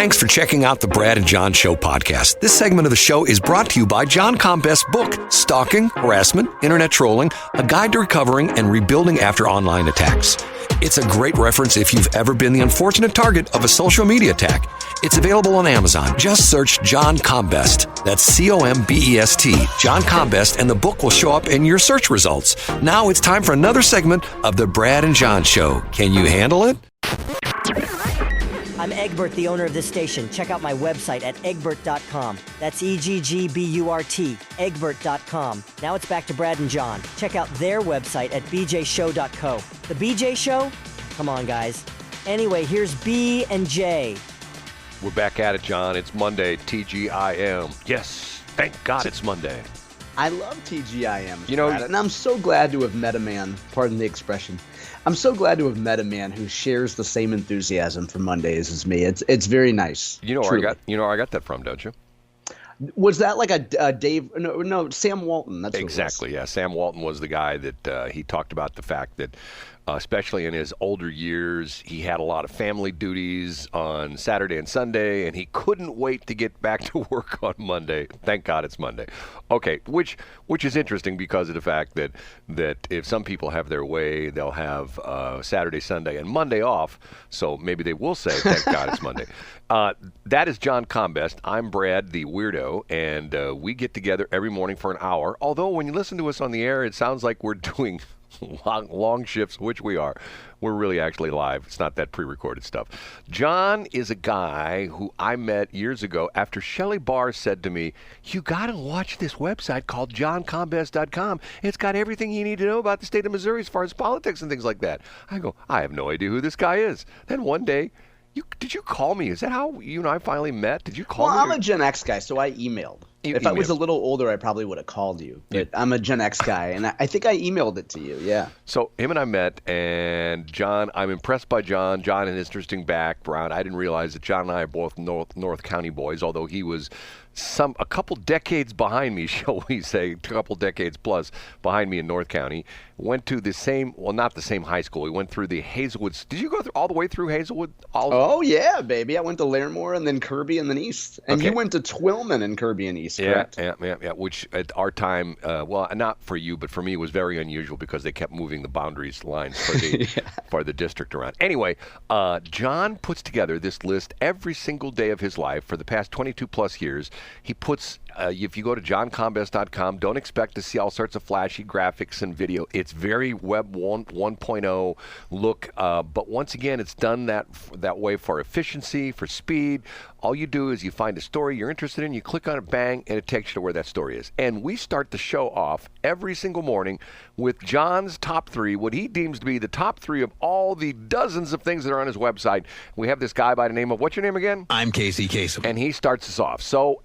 Thanks for checking out the Brad and John Show podcast. This segment of the show is brought to you by John Combest's book, Stalking, Harassment, Internet Trolling, A Guide to Recovering and Rebuilding After Online Attacks. It's a great reference if you've ever been the unfortunate target of a social media attack. It's available on Amazon. Just search John Combest. That's C-O-M-B-E-S-T, John Combest, and the book will show up in your search results. Now it's time for another segment of the Brad and John Show. Can you handle it? I'm Egbert, the owner of this station. Check out my website at egbert.com. That's E-G-G-B-U-R-T, egbert.com. Now it's back to Brad and John. Check out their website at bjshow.co. The BJ Show? Come on, guys. Anyway, here's B and J. We're back at it, John. It's Monday, TGIM. Yes, thank God it's Monday. I love TGIM, Brad, and I'm so glad to have met a man, pardon the expression, I'm so glad to have met a man who shares the same enthusiasm for Mondays as me. It's very nice. You know where I got that from, don't you? Was that like a Dave? No, Sam Walton. That's exactly. Yeah, Sam Walton was the guy that he talked about the fact that, especially in his older years, he had a lot of family duties on Saturday and Sunday, and he couldn't wait to get back to work on Monday. Thank God it's Monday. Okay, which is interesting because of the fact that if some people have their way, they'll have Saturday, Sunday, and Monday off. So maybe they will say, "Thank God it's Monday." That is John Combest. I'm Brad, the weirdo, and we get together every morning for an hour. Although when you listen to us on the air, it sounds like we're doing long shifts, which we are. We're really actually live. It's not that pre-recorded stuff. John is a guy who I met years ago after Shelley Barr said to me, "You got to watch this website called johncombest.com. It's got everything you need to know about the state of Missouri as far as politics and things like that." I go, I have no idea who this guy is. Then one day, did you call me? Is that how you and I finally met? Did you call me? Well, I'm a Gen X guy, so I emailed. If I was a little older, I probably would have called you. But I'm a Gen X guy, and I think I emailed it to you, yeah. So him and I met, and John, I'm impressed by John. John had an interesting background. I didn't realize that John and I are both North County boys, although he was a couple decades behind me, shall we say, a couple decades plus behind me in North County. Went to the same, well, not the same high school. We went through the Hazelwood. Did you go all the way through Hazelwood? Oh, yeah, baby. I went to Larimore and then Kirby and then East. And you went to Twillman and Kirby and East, correct? Yeah, which at our time, well, not for you, but for me, was very unusual because they kept moving the boundaries lines for the for the district around. Anyway, John puts together this list every single day of his life for the past 22 plus years. He puts, if you go to johncombest.com, don't expect to see all sorts of flashy graphics and video. It's very Web 1.0 look, but once again, it's done that way for efficiency, for speed. All you do is you find a story you're interested in, you click on it, bang, and it takes you to where that story is. And we start the show off every single morning with John's top three, what he deems to be the top three of all the dozens of things that are on his website. We have this guy by the name of, what's your name again? I'm Casey Kasem. And he starts us off. So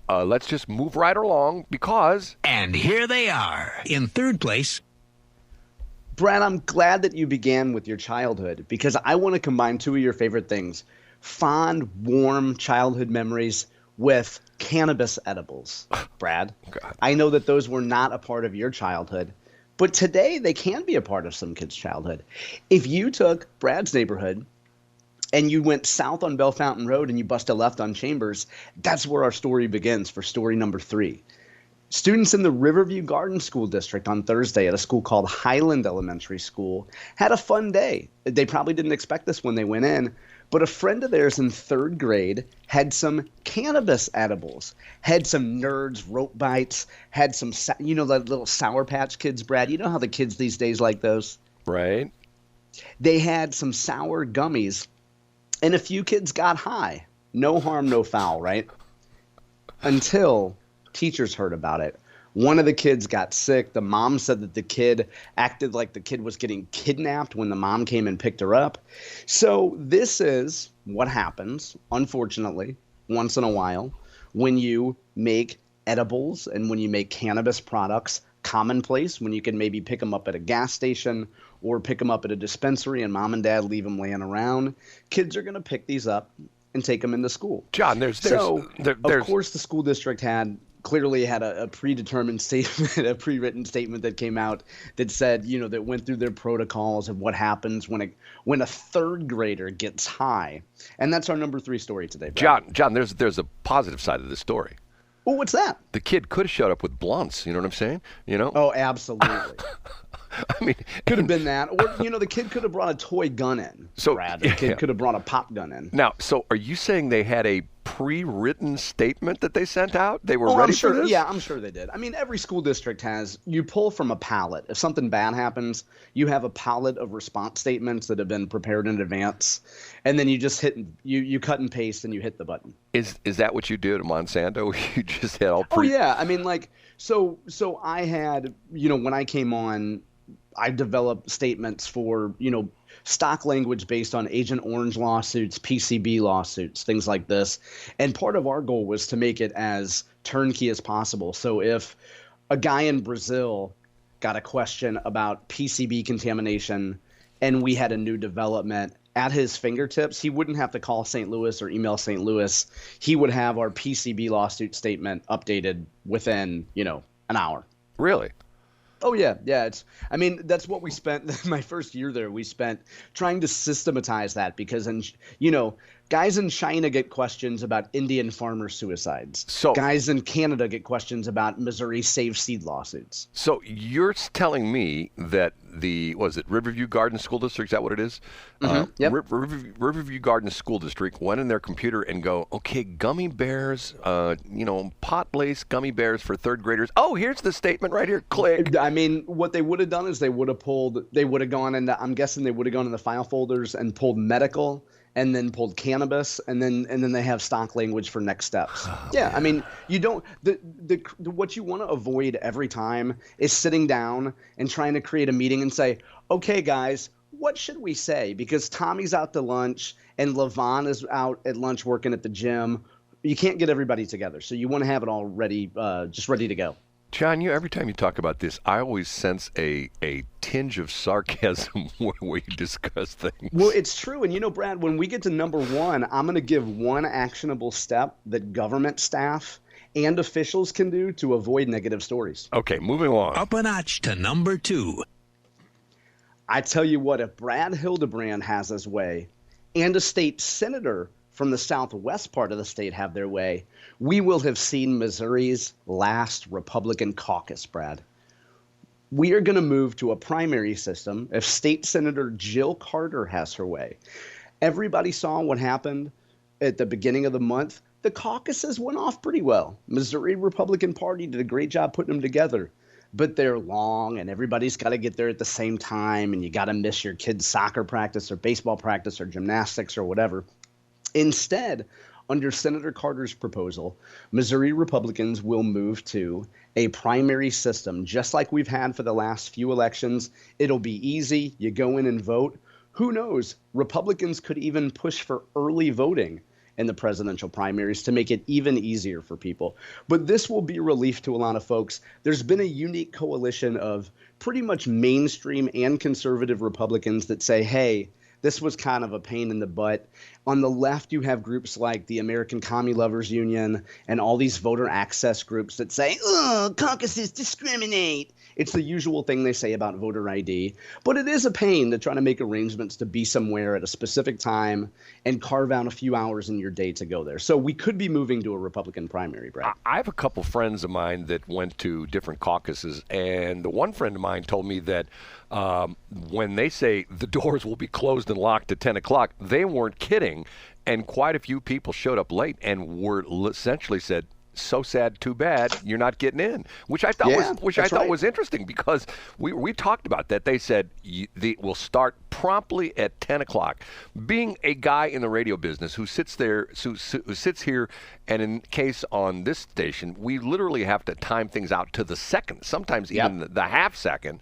let's just move right along because... And here they are. In third place... Brad, I'm glad that you began with your childhood because I want to combine two of your favorite things. Fond, warm childhood memories with cannabis edibles, Brad. God. I know that those were not a part of your childhood, but today they can be a part of some kids' childhood. If you took Brad's neighborhood and you went south on Bell Fountain Road and you bust a left on Chambers, that's where our story begins for story number 3. Students in the Riverview Garden School District on Thursday at a school called Highland Elementary School had a fun day. They probably didn't expect this when they went in, but a friend of theirs in 3rd grade had some cannabis edibles, had some Nerds rope bites, had some, the little Sour Patch Kids, Brad. You know how the kids these days like those? Right. They had some sour gummies, and a few kids got high. No harm, no foul, right? Until teachers heard about it. One of the kids got sick. The mom said that the kid acted like the kid was getting kidnapped when the mom came and picked her up. So this is what happens, unfortunately, once in a while, when you make edibles and when you make cannabis products commonplace, when you can maybe pick them up at a gas station or pick them up at a dispensary and mom and dad leave them laying around. Kids are going to pick these up and take them into school. John, of course, the school district had clearly had a predetermined statement, a pre-written statement that came out that said, that went through their protocols of what happens when a third grader gets high. And that's our number 3 story today, Brad. John, there's a positive side of the story. Oh, what's that? The kid could have showed up with blunts. You know what I'm saying? Oh, absolutely. I mean, could have been that. Or, the kid could have brought a toy gun in, Brad. The kid could have brought a pop gun in. Now, so are you saying they had a pre-written statement that they sent out? They were ready I'm sure, for this? Yeah, I'm sure they did. I mean, every school district you pull from a palette. If something bad happens, you have a palette of response statements that have been prepared in advance, and then you just you cut and paste and you hit the button. Is that what you did at Monsanto? You just had all Oh, yeah. I mean, so I had, when I came on, I developed statements for, stock language based on Agent Orange lawsuits, PCB lawsuits, things like this. And part of our goal was to make it as turnkey as possible. So if a guy in Brazil got a question about PCB contamination and we had a new development at his fingertips, he wouldn't have to call St. Louis or email St. Louis. He would have our PCB lawsuit statement updated within, an hour. Really? Oh, yeah. That's what we spent my first year there. We spent trying to systematize that because, guys in China get questions about Indian farmer suicides. So guys in Canada get questions about Missouri Save Seed lawsuits. So you're telling me that Riverview Garden School District, is that what it is? Mm-hmm. Yep. Riverview Garden School District went in their computer and go, okay, gummy bears, pot-laced gummy bears for third graders. Oh, here's the statement right here. Click. I mean, what they would have done is they would have gone into, I'm guessing they would have gone in the file folders and pulled medical and then pulled cannabis, and then they have stock language for next steps. I mean, you don't what you want to avoid every time is sitting down and trying to create a meeting and say, okay, guys, what should we say? Because Tommy's out to lunch and LaVon is out at lunch working at the gym. You can't get everybody together, so you want to have it all ready, just ready to go. John, every time you talk about this, I always sense a tinge of sarcasm where you discuss things. Well, it's true. And, Brad, when we get to number 1, I'm going to give one actionable step that government staff and officials can do to avoid negative stories. Okay, moving along. Up a notch to number 2. I tell you what, if Brad Hildebrand has his way and a state senator from the southwest part of the state have their way, we will have seen Missouri's last Republican caucus, Brad. We are going to move to a primary system if State Senator Jill Carter has her way. Everybody saw what happened at the beginning of the month. The caucuses went off pretty well. Missouri Republican Party did a great job putting them together. But they're long, and everybody's got to get there at the same time, and you got to miss your kid's soccer practice or baseball practice or gymnastics or whatever. Instead, under Senator Carter's proposal, Missouri Republicans will move to a primary system, just like we've had for the last few elections. It'll be easy. You go in and vote. Who knows? Republicans could even push for early voting in the presidential primaries to make it even easier for people. But this will be relief to a lot of folks. There's been a unique coalition of pretty much mainstream and conservative Republicans that say, hey, this was kind of a pain in the butt. On the left, you have groups like the American Commie Lovers Union and all these voter access groups that say, caucuses discriminate. It's the usual thing they say about voter ID. But it is a pain to try to make arrangements to be somewhere at a specific time and carve out a few hours in your day to go there. So we could be moving to a Republican primary, Brad. I have a couple friends of mine that went to different caucuses, and the one friend of mine told me that when they say the doors will be closed and locked at 10 o'clock, they weren't kidding. And quite a few people showed up late and were essentially said, so sad, too bad, you're not getting in, which I thought was interesting because we talked about that. They said we'll start promptly at 10 o'clock. Being a guy in the radio business who sits there, who sits here, and in case on this station, we literally have to time things out to the second, sometimes even the half second.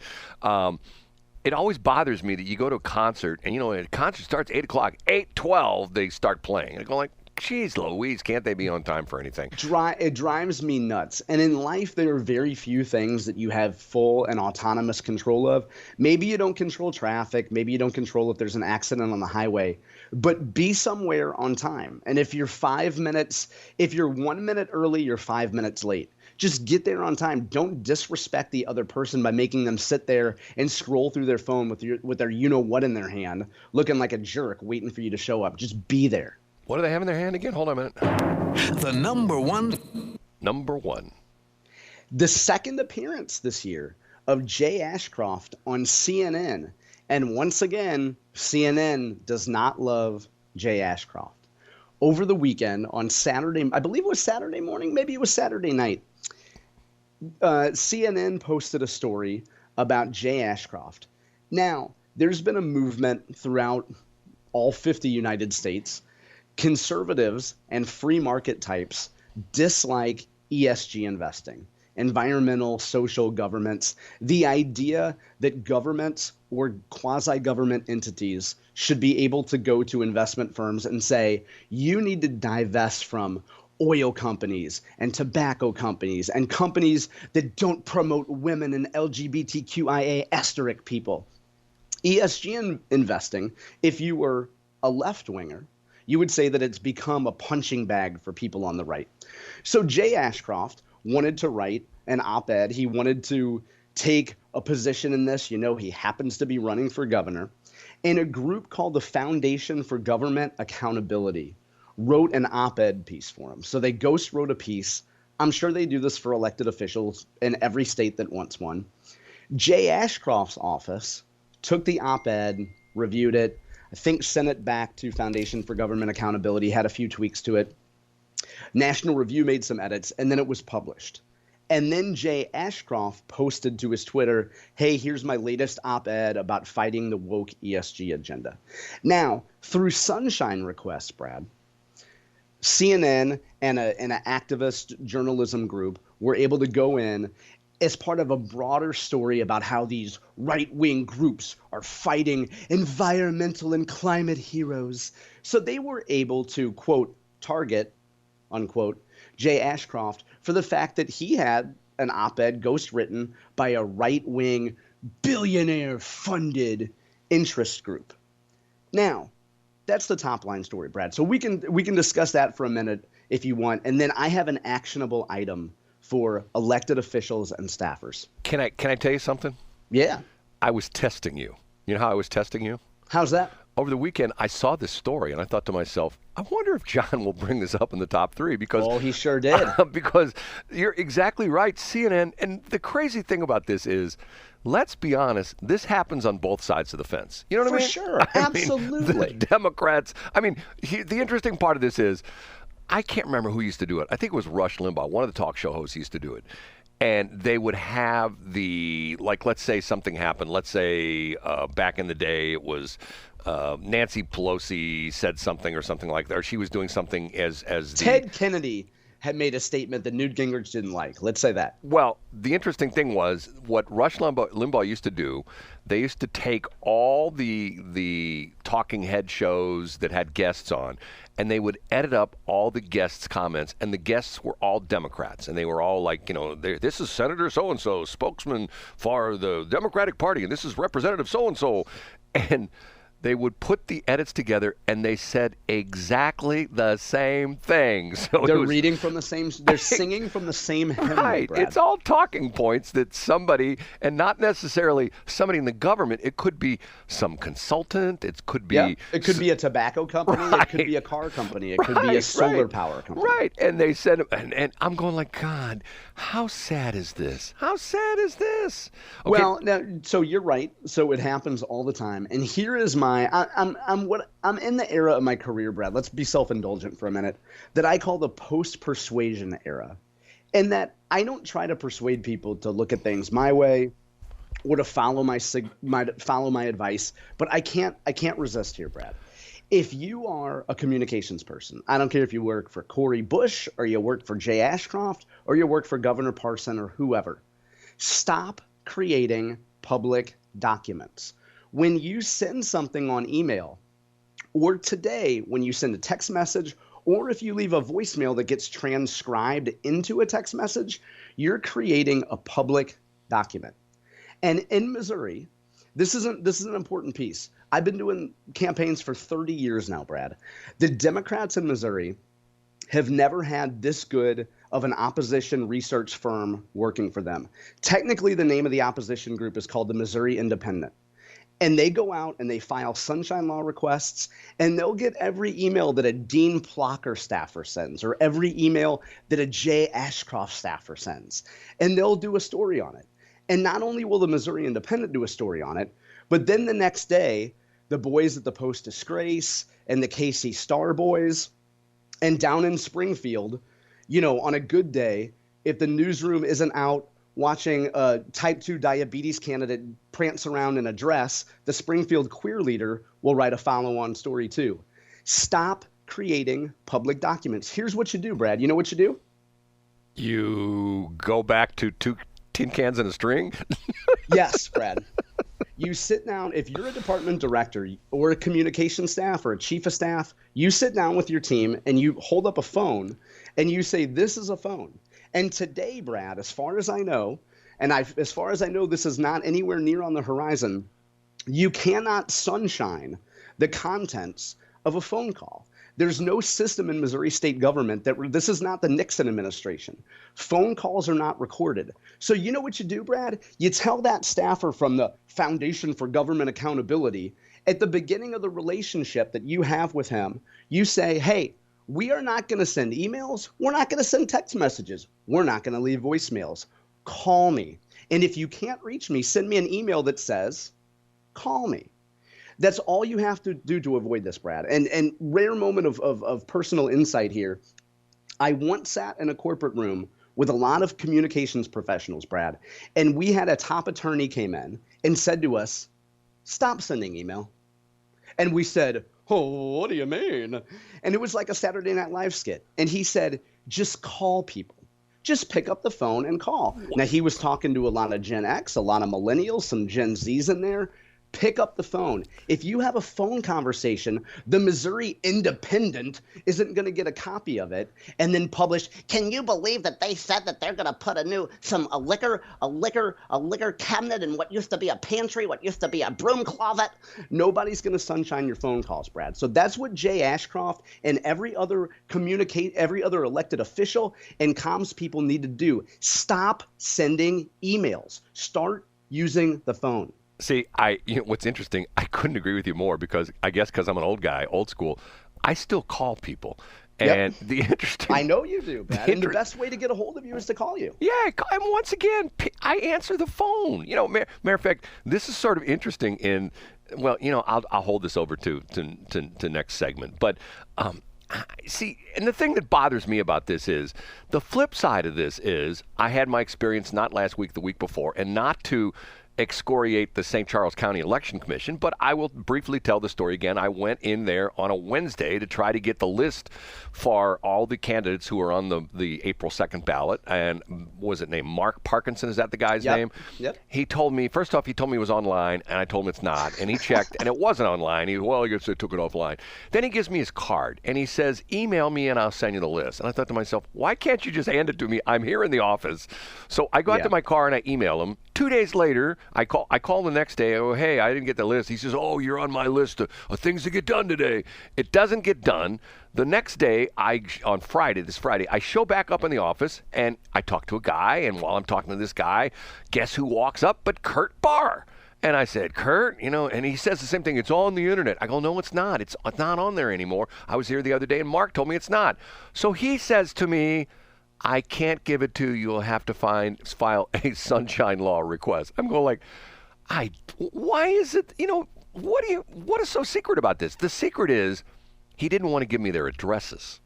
It always bothers me that you go to a concert and, a concert starts 8 o'clock, 8:12, they start playing. I go like, geez Louise, can't they be on time for anything? It drives me nuts. And in life, there are very few things that you have full and autonomous control of. Maybe you don't control traffic. Maybe you don't control if there's an accident on the highway. But be somewhere on time. And if you're 1 minute early, you're 5 minutes late. Just get there on time. Don't disrespect the other person by making them sit there and scroll through their phone with their you-know-what in their hand, looking like a jerk, waiting for you to show up. Just be there. What do they have in their hand again? Hold on a minute. The number one. Number one. The second appearance this year of Jay Ashcroft on CNN. And once again, CNN does not love Jay Ashcroft. Over the weekend on Saturday, I believe it was Saturday morning, maybe it was Saturday night, CNN posted a story about Jay Ashcroft. Now, there's been a movement throughout all 50 United States. Conservatives and free market types dislike ESG investing, environmental, social governments, the idea that governments or quasi-government entities should be able to go to investment firms and say, you need to divest from oil companies and tobacco companies and companies that don't promote women and LGBTQIA asterisk people. ESG investing, if you were a left-winger, you would say that it's become a punching bag for people on the right. So Jay Ashcroft wanted to write an op-ed. He wanted to take a position in this. You know, he happens to be running for governor. And a group called the Foundation for Government Accountability wrote an op-ed piece for him. So they ghost wrote a piece. I'm sure they do this for elected officials in every state that wants one. Jay Ashcroft's office took the op-ed, reviewed it, I think sent it back to Foundation for Government Accountability, had a few tweaks to it. National Review made some edits, and then it was published. And then Jay Ashcroft posted to his Twitter, hey, here's my latest op-ed about fighting the woke ESG agenda. Now, through sunshine requests, Brad, CNN and an activist journalism group were able to go in as part of a broader story about how these right-wing groups are fighting environmental and climate heroes. So they were able to, quote, target, unquote, Jay Ashcroft for the fact that he had an op-ed ghostwritten by a right-wing billionaire-funded interest group. Now, that's the top line story, Brad. So we can discuss that for a minute if you want, and then I have an actionable item for elected officials and staffers. Can I tell you something? Yeah. I was testing you. You know how I was testing you? How's that? Over the weekend, I saw this story, and I thought to myself, I wonder if John will bring this up in the top three. Because he sure did. Because you're exactly right. CNN, and the crazy thing about this is, let's be honest, this happens on both sides of the fence. You know what I mean? For sure. I Absolutely. mean, the Democrats, the interesting part of this is, I can't remember who used to do it. I think it was Rush Limbaugh. One of the talk show hosts used to do it. And they would have let's say something happened. Let's say back in the day it was Nancy Pelosi said something or something like that. Or she was doing something as Ted Kennedy had made a statement that Newt Gingrich didn't like. Let's say that. Well, the interesting thing was what Rush Limbaugh used to do, they used to take all the talking head shows that had guests on, and they would edit up all the guests' comments, and the guests were all Democrats, and they were all like, this is Senator so-and-so, spokesman for the Democratic Party, and this is Representative so-and-so, and they would put the edits together, and they said exactly the same thing. So they're reading from the same. They're singing from the same hymn. Right. Brad. It's all talking points that somebody, and not necessarily somebody in the government. It could be some consultant. It could be. Yeah. It could be a tobacco company. Right. It could be a car company. It could be a solar power company. Right. And they said, and I'm going like, God, how sad is this? How sad is this? Okay. Well, now, so you're right. So it happens all the time. And here is I'm in the era of my career, Brad. Let's be self-indulgent for a minute. That I call the post-persuasion era, and that I don't try to persuade people to look at things my way or to follow my advice. But I can't resist here, Brad. If you are a communications person, I don't care if you work for Cori Bush or you work for Jay Ashcroft or you work for Governor Parson or whoever, stop creating public documents. When you send something on email, or today when you send a text message, or if you leave a voicemail that gets transcribed into a text message, you're creating a public document. And in Missouri, this is an important piece. I've been doing campaigns for 30 years now, Brad. The Democrats in Missouri have never had this good of an opposition research firm working for them. Technically, the name of the opposition group is called the Missouri Independent. And they go out and they file sunshine law requests, and they'll get every email that a Dean Plocker staffer sends or every email that a Jay Ashcroft staffer sends. And they'll do a story on it. And not only will the Missouri Independent do a story on it, but then the next day, the boys at the Post Disgrace and the KC Star boys, and down in Springfield, on a good day, if the newsroom isn't out watching a type 2 diabetes candidate prance around in a dress, the Springfield queer leader will write a follow-on story too. Stop creating public documents. Here's what you do, Brad. You know what you do? You go back to 2 tin cans and a string? Yes, Brad. You sit down, if you're a department director or a communication staff or a chief of staff, you sit down with your team and you hold up a phone and you say, this is a phone. And today, Brad, as far as I know, this is not anywhere near on the horizon, you cannot sunshine the contents of a phone call. There's no system in Missouri state government this is not the Nixon administration. Phone calls are not recorded. So you know what you do, Brad? You tell that staffer from the Foundation for Government Accountability at the beginning of the relationship that you have with him, you say, hey, we are not going to send emails. We're not going to send text messages. We're not going to leave voicemails. Call me. And if you can't reach me, send me an email that says, call me. That's all you have to do to avoid this, Brad. And rare moment of personal insight here. I once sat in a corporate room with a lot of communications professionals, Brad, and we had a top attorney came in and said to us, stop sending email. And we said, oh, what do you mean? And it was like a Saturday Night Live skit. And he said, just call people. Just pick up the phone and call. Now, he was talking to a lot of Gen X, a lot of millennials, some Gen Zs in there. Pick up the phone. If you have a phone conversation, the Missouri Independent isn't going to get a copy of it and then publish. Can you believe that they said that they're going to put a liquor cabinet in what used to be a pantry, what used to be a broom closet? Nobody's going to sunshine your phone calls, Brad. So that's what Jay Ashcroft and every other elected official and comms people need to do. Stop sending emails. Start using the phone. See, what's interesting, I couldn't agree with you more because I'm an old guy, old school. I still call people. And Yep. the interesting... I know you do, Brad. And the best way to get a hold of you is to call you. Yeah, and once again, I answer the phone. Matter of fact, this is sort of interesting in... Well, I'll hold this over to next segment. But... see, and the thing that bothers me about this is, the flip side of this is, I had my experience not last week, the week before, and not to excoriate the St. Charles County Election Commission, but I will briefly tell the story again. I went in there on a Wednesday to try to get the list for all the candidates who are on the April 2nd ballot. And was it named Mark Parkinson? Is that the guy's name? Yep. He told me, first off, it was online, and I told him it's not. And he checked, and it wasn't online. I guess they took it offline. Then he gives me his card, and he says, email me, and I'll send you the list. And I thought to myself, why can't you just hand it to me? I'm here in the office. So I go out to my car, and I email him. 2 days later, I call the next day. Oh, hey, I didn't get the list. He says, oh, you're on my list of things to get done today. It doesn't get done. The next day, this Friday, I show back up in the office, and I talk to a guy. And while I'm talking to this guy, guess who walks up but Kurt Barr? And I said, Kurt, and he says the same thing. It's on the internet. I go, no, it's not. It's not on there anymore. I was here the other day, and Mark told me it's not. So he says to me, I can't give it to you. You'll have to file a sunshine law request. I'm going like, why is it, what is so secret about this? The secret is he didn't want to give me their addresses.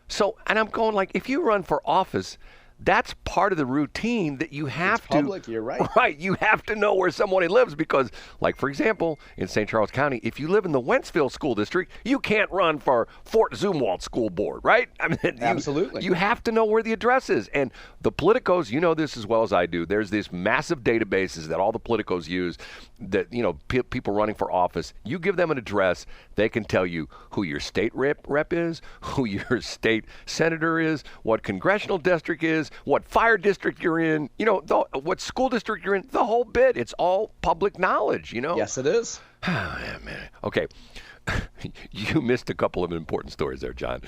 So, and I'm going like, if you run for office, that's part of the routine that you have it's public, you're right. Right, you have to know where somebody lives because, like, for example, in St. Charles County, if you live in the Wentzville School District, you can't run for Fort Zumwalt School Board, right? I mean, Absolutely. You have to know where the address is. And the politicos, you know this as well as I do, there's these massive databases that all the politicos use that, people running for office. You give them an address, they can tell you who your state rep is, who your state senator is, what congressional district is, what fire district you're in, what school district you're in, the whole bit. It's all public knowledge, Yes, it is. Man. Okay. You missed a couple of important stories there, John.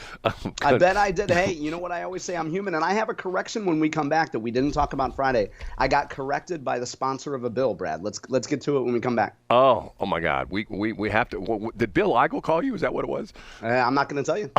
I bet I did. Hey, you know what I always say? I'm human, and I have a correction when we come back that we didn't talk about Friday. I got corrected by the sponsor of a bill, Brad. Let's get to it when we come back. Oh my God. We have to. Did Bill Eigel call you? Is that what it was? I'm not going to tell you.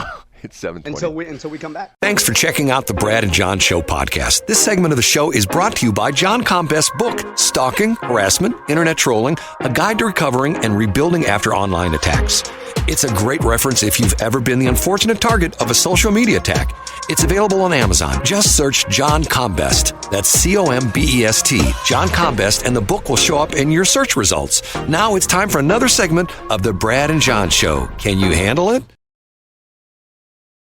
It's 7:20. Until we come back. Thanks for checking out the Brad and John Show podcast. This segment of the show is brought to you by John Combest's book, Stalking, Harassment, Internet Trolling, A Guide to Recovering and Rebuilding After Online Attacks. It's a great reference if you've ever been the unfortunate target of a social media attack. It's available on Amazon. Just search John Combest. That's Combest, John Combest, and the book will show up in your search results. Now it's time for another segment of the Brad and John Show. Can you handle it?